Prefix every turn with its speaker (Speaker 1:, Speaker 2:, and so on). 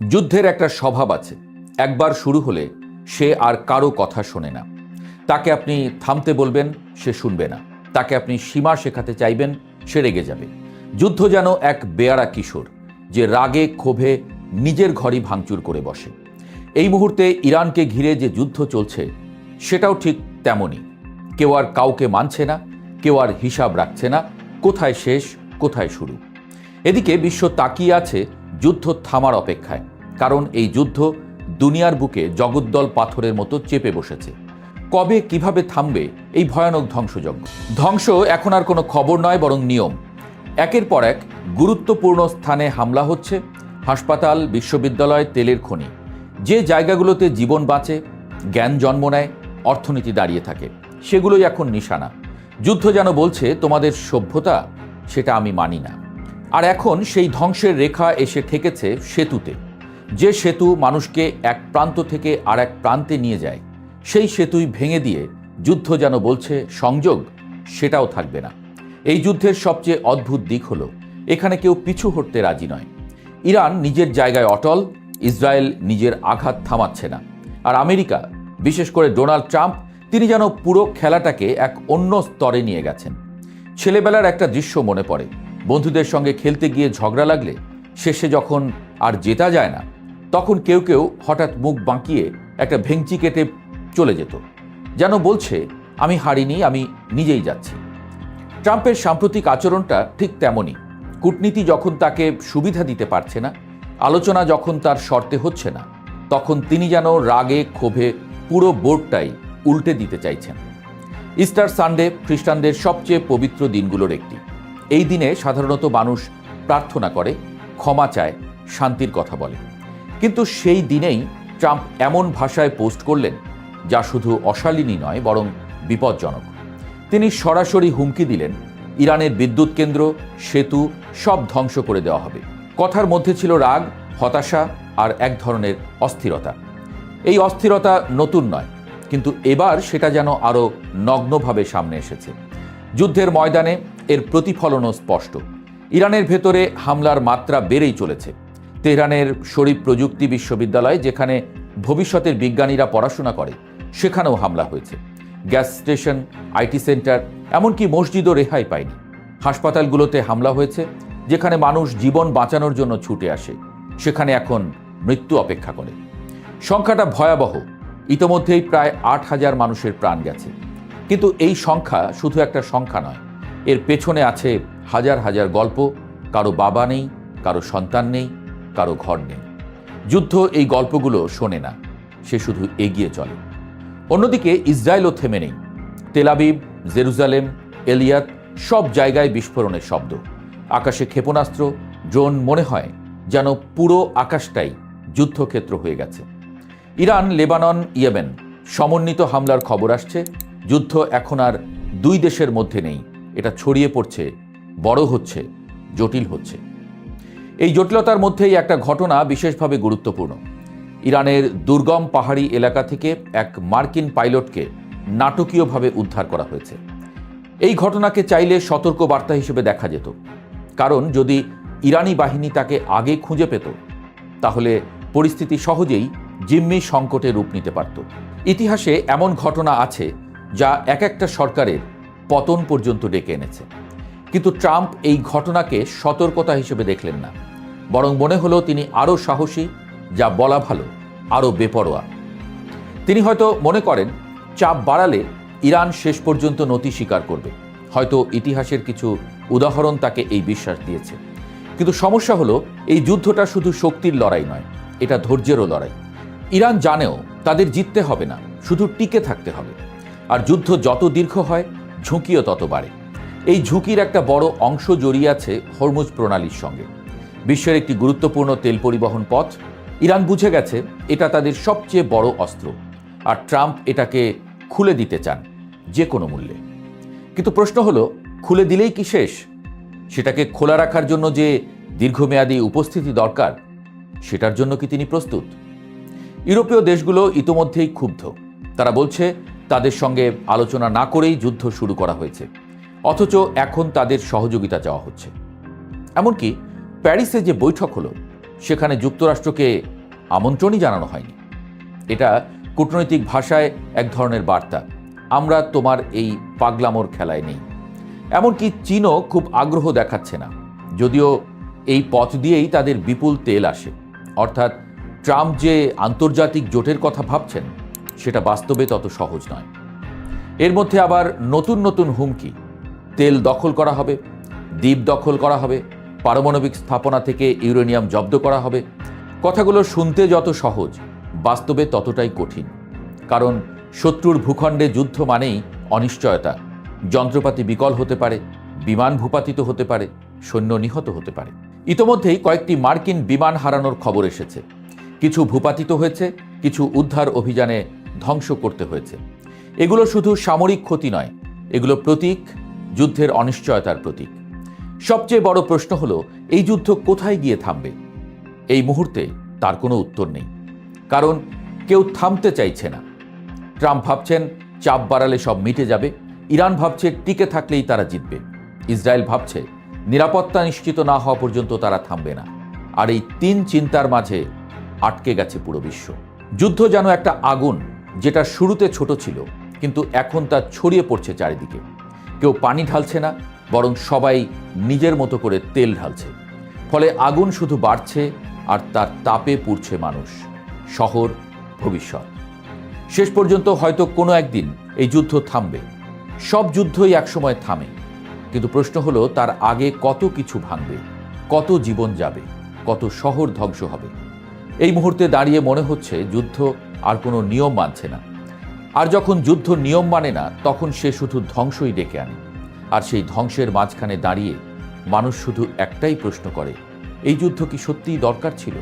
Speaker 1: যুদ্ধের একটা স্বভাব আছে, একবার শুরু হলে সে আর কারো কথা শোনে না। তাকে আপনি থামতে বলবেন, সে শুনবে না। তাকে আপনি সীমা শেখাতে চাইবেন, সে রেগে যাবে। যুদ্ধ যেন এক বেয়াড়া কিশোর, যে রাগে ক্ষোভে নিজের ঘরই ভাঙচুর করে বসে। এই মুহূর্তে ইরানকে ঘিরে যে যুদ্ধ চলছে, সেটাও ঠিক তেমনই। কেউ আর কাউকে মানছে না, কেউ আর হিসাব রাখছে না, কোথায় শেষ কোথায় শুরু। এদিকে বিশ্ব তাকিয়ে আছে যুদ্ধ থামার অপেক্ষায়, কারণ এই যুদ্ধ দুনিয়ার বুকে জগদ্দল পাথরের মতো চেপে বসেছে। কবে কিভাবে থামবে এই ভয়ানক ধ্বংসযজ্ঞ? ধ্বংস এখন আর কোনো খবর নয়, বরং নিয়ম। একের পর এক গুরুত্বপূর্ণ স্থানে হামলা হচ্ছে। হাসপাতাল, বিশ্ববিদ্যালয়, তেলের খনি, যে জায়গাগুলোতে জীবন বাঁচে, জ্ঞান জন্ম নেয়, অর্থনীতি দাঁড়িয়ে থাকে, সেগুলোই এখন নিশানা। যুদ্ধ যেন বলছে, তোমাদের সভ্যতা সেটা আমি মানি না। আর এখন সেই ধ্বংসের রেখা এসে ঠেকেছে সেতুতে। যে সেতু মানুষকে এক প্রান্ত থেকে আর এক প্রান্তে নিয়ে যায়, সেই সেতুই ভেঙে দিয়ে যুদ্ধ যেন বলছে সংযোগ সেটাও থাকবে না। এই যুদ্ধের সবচেয়ে অদ্ভুত দিক হলো, এখানে কেউ পিছু হটতে রাজি নয়। ইরান নিজের জায়গায় অটল, ইসরায়েল নিজের আঘাত থামাচ্ছে না। আর আমেরিকা, বিশেষ করে ডোনাল্ড ট্রাম্প, তিনি যেন পুরো খেলাটাকে এক অন্য স্তরে নিয়ে গেছেন। ছেলেবেলার একটা দৃশ্য মনে পড়ে। বন্ধুদের সঙ্গে খেলতে গিয়ে ঝগড়া লাগলে শেষে যখন আর জেতা যায় না, তখন কেউ কেউ হঠাৎ মুখ বাঁকিয়ে একটা ভেঙচি কেটে চলে যেত, যেন বলছে আমি হারিনি, আমি নিজেই যাচ্ছি। ট্রাম্পের সাম্প্রতিক আচরণটা ঠিক তেমনই। কূটনীতি যখন তাকে সুবিধা দিতে পারছে না, আলোচনা যখন তার শর্তে হচ্ছে না, তখন তিনি যেন রাগে ক্ষোভে পুরো বোর্ডটাই উল্টে দিতে চাইছেন। ইস্টার সানডে খ্রিস্টানদের সবচেয়ে পবিত্র দিনগুলোর একটি। এই দিনে সাধারণত মানুষ প্রার্থনা করে, ক্ষমা চায়, শান্তির কথা বলে। কিন্তু সেই দিনেই ট্রাম্প এমন ভাষায় পোস্ট করলেন, যা শুধু অশালীনই নয়, বরং বিপজ্জনক। তিনি সরাসরি হুমকি দিলেন, ইরানের বিদ্যুৎ কেন্দ্র, সেতু সব ধ্বংস করে দেওয়া হবে। কথার মধ্যে ছিল রাগ, হতাশা আর এক ধরনের অস্থিরতা। এই অস্থিরতা নতুন নয়, কিন্তু এবার সেটা যেন আরও নগ্নভাবে সামনে এসেছে। যুদ্ধের ময়দানে এর প্রতিফলনও স্পষ্ট। ইরানের ভেতরে হামলার মাত্রা বেড়েই চলেছে। তেহরানের শরীফ প্রযুক্তি বিশ্ববিদ্যালয়, যেখানে ভবিষ্যতের বিজ্ঞানীরা পড়াশোনা করে, সেখানেও হামলা হয়েছে। গ্যাস স্টেশন, আইটি সেন্টার, এমনকি মসজিদও রেহাই পায়নি। হাসপাতালগুলোতে হামলা হয়েছে, যেখানে মানুষ জীবন বাঁচানোর জন্য ছুটে আসে, সেখানে এখন মৃত্যু অপেক্ষা করে। সংখ্যাটা ভয়াবহ। ইতোমধ্যেই প্রায় 8,000 মানুষের প্রাণ গেছে। কিন্তু এই সংখ্যা শুধু একটা সংখ্যা নয়, এর পেছনে আছে হাজার হাজার গল্প। কারো বাবা নেই, কারো সন্তান নেই, কারো ঘর নেই। যুদ্ধ এই গল্পগুলো শোনে না, সে শুধু এগিয়ে চলে। অন্যদিকে ইসরায়েলও থেমে নেই। তেল আবিব, জেরুজালেম, এলিয়াত, সব জায়গায় বিস্ফোরণের শব্দ। আকাশে ক্ষেপণাস্ত্র, ড্রোন, মনে হয় যেন পুরো আকাশটাই যুদ্ধক্ষেত্র হয়ে গেছে। ইরান, লেবানন, ইয়েমেন সমন্বিত হামলার খবর আসছে। যুদ্ধ এখন আর দুই দেশের মধ্যে নেই, এটা ছড়িয়ে পড়ছে, বড় হচ্ছে, জটিল হচ্ছে। এই জটিলতার মধ্যেই একটা ঘটনা বিশেষভাবে গুরুত্বপূর্ণ। ইরানের দুর্গম পাহাড়ি এলাকা থেকে এক মার্কিন পাইলটকে নাটকীয়ভাবে উদ্ধার করা হয়েছে। এই ঘটনাকে চাইলে সতর্ক বার্তা হিসেবে দেখা যেত, কারণ যদি ইরানি বাহিনী তাকে আগে খুঁজে পেত, তাহলে পরিস্থিতি সহজেই জিম্মি সংকটে রূপ নিতে পারত। ইতিহাসে এমন ঘটনা আছে যা এক একটা সরকারের পতন পর্যন্ত ডেকে এনেছে। কিন্তু ট্রাম্প এই ঘটনাকে সতর্কতা হিসেবে দেখলেন না, বরং মনে হলো তিনি আরও সাহসী, যা বলা ভালো, আরও বেপরোয়া। তিনি হয়তো মনে করেন চাপ বাড়ালে ইরান শেষ পর্যন্ত নতি স্বীকার করবে। হয়তো ইতিহাসের কিছু উদাহরণ তাকে এই বিশ্বাস দিয়েছে। কিন্তু সমস্যা হলো, এই যুদ্ধটা শুধু শক্তির লড়াই নয়, এটা ধৈর্যেরও লড়াই। ইরান জানেও তাদের জিততে হবে না, শুধু টিকে থাকতে হবে। আর যুদ্ধ যত দীর্ঘ হয়, ঝুঁকিও তত বাড়ে। এই ঝুঁকির একটা বড় অংশ জড়িয়ে আছে হরমুজ প্রণালীর সঙ্গে। বিশ্বের একটি গুরুত্বপূর্ণ তেল পরিবহন পথ। ইরান বুঝে গেছে এটা তাদের সবচেয়ে বড় অস্ত্র, আর ট্রাম্প এটাকে খুলে দিতে চান যে কোনো মূল্যে। কিন্তু প্রশ্ন হলো, খুলে দিলেই কি শেষ? সেটাকে খোলা রাখার জন্য যে দীর্ঘমেয়াদী উপস্থিতি দরকার, সেটার জন্য কি তিনি প্রস্তুত? ইউরোপীয় দেশগুলো ইতোমধ্যেই ক্ষুব্ধ। তারা বলছে তাদের সঙ্গে আলোচনা না করেই যুদ্ধ শুরু করা হয়েছে, অথচ এখন তাদের সহযোগিতা চাওয়া হচ্ছে। এমনকি প্যারিসে যে বৈঠক হলো, সেখানে যুক্তরাষ্ট্রকে আমন্ত্রণই জানানো হয়নি। এটা কূটনৈতিক ভাষায় এক ধরনের বার্তা, আমরা তোমার এই পাগলামোর খেলায় নেই। এমনকি চীনও খুব আগ্রহ দেখাচ্ছে না, যদিও এই পথ দিয়েই তাদের বিপুল তেল আসে। অর্থাৎ ট্রাম্প যে আন্তর্জাতিক জোটের কথা ভাবছেন সেটা বাস্তবে তত সহজ নয়। এর মধ্যে আবার নতুন নতুন হুমকি, তেল দখল করা হবে, দ্বীপ দখল করা হবে, পারমাণবিক স্থাপনা থেকে ইউরেনিয়াম জব্দ করা হবে। কথাগুলো শুনতে যত সহজ, বাস্তবে ততটাই কঠিন। কারণ শত্রুর ভূখণ্ডে যুদ্ধ মানেই অনিশ্চয়তা, যন্ত্রপাতি বিকল হতে পারে, বিমান ভূপাতিত হতে পারে, সৈন্য নিহত হতে পারে। ইতোমধ্যেই কয়েকটি মার্কিন বিমান হারানোর খবর এসেছে। কিছু ভূপাতিত হয়েছে, কিছু উদ্ধার অভিযানে ধ্বংস করতে হয়েছে। এগুলো শুধু সামরিক ক্ষতি নয়, এগুলো প্রতীক, যুদ্ধের অনিশ্চয়তার প্রতীক। সবচেয়ে বড় প্রশ্ন হলো, এই যুদ্ধ কোথায় গিয়ে থামবে? এই মুহূর্তে তার কোনো উত্তর নেই, কারণ কেউ থামতে চাইছে না। ট্রাম্প ভাবছেন চাপ বাড়ালে সব মিটে যাবে, ইরান ভাবছে টিকে থাকলেই তারা জিতবে, ইসরায়েল ভাবছে নিরাপত্তা নিশ্চিত না হওয়া পর্যন্ত তারা থামবে না। আর এই তিন চিন্তার মাঝে আটকে গেছে পুরো বিশ্ব। যুদ্ধ যেন একটা আগুন, যেটা শুরুতে ছোট ছিল কিন্তু এখন তা ছড়িয়ে পড়ছে চারিদিকে। কেউ পানি ঢালছে না, বরং সবাই নিজের মতো করে তেল ঢালছে। ফলে আগুন শুধু বাড়ছে আর তার তাপে পুড়ছে মানুষ, শহর, ভবিষ্যৎ। শেষ পর্যন্ত হয়তো কোনো একদিন এই যুদ্ধ থামবে। সব যুদ্ধই একসময় থামে, কিন্তু প্রশ্ন হলো তার আগে কত কিছু ভাঙবে, কত জীবন যাবে, কত শহর ধ্বংস হবে। এই মুহূর্তে দাঁড়িয়ে মনে হচ্ছে যুদ্ধ আর কোনো নিয়ম মানছে না। আর যখন যুদ্ধ নিয়ম মানে না, তখন সে শুধু ধ্বংসই ডেকে আনে। আর সেই ধ্বংসের মাঝখানে দাঁড়িয়ে মানুষ শুধু একটাই প্রশ্ন করে, এই যুদ্ধ কি সত্যিই দরকার ছিল?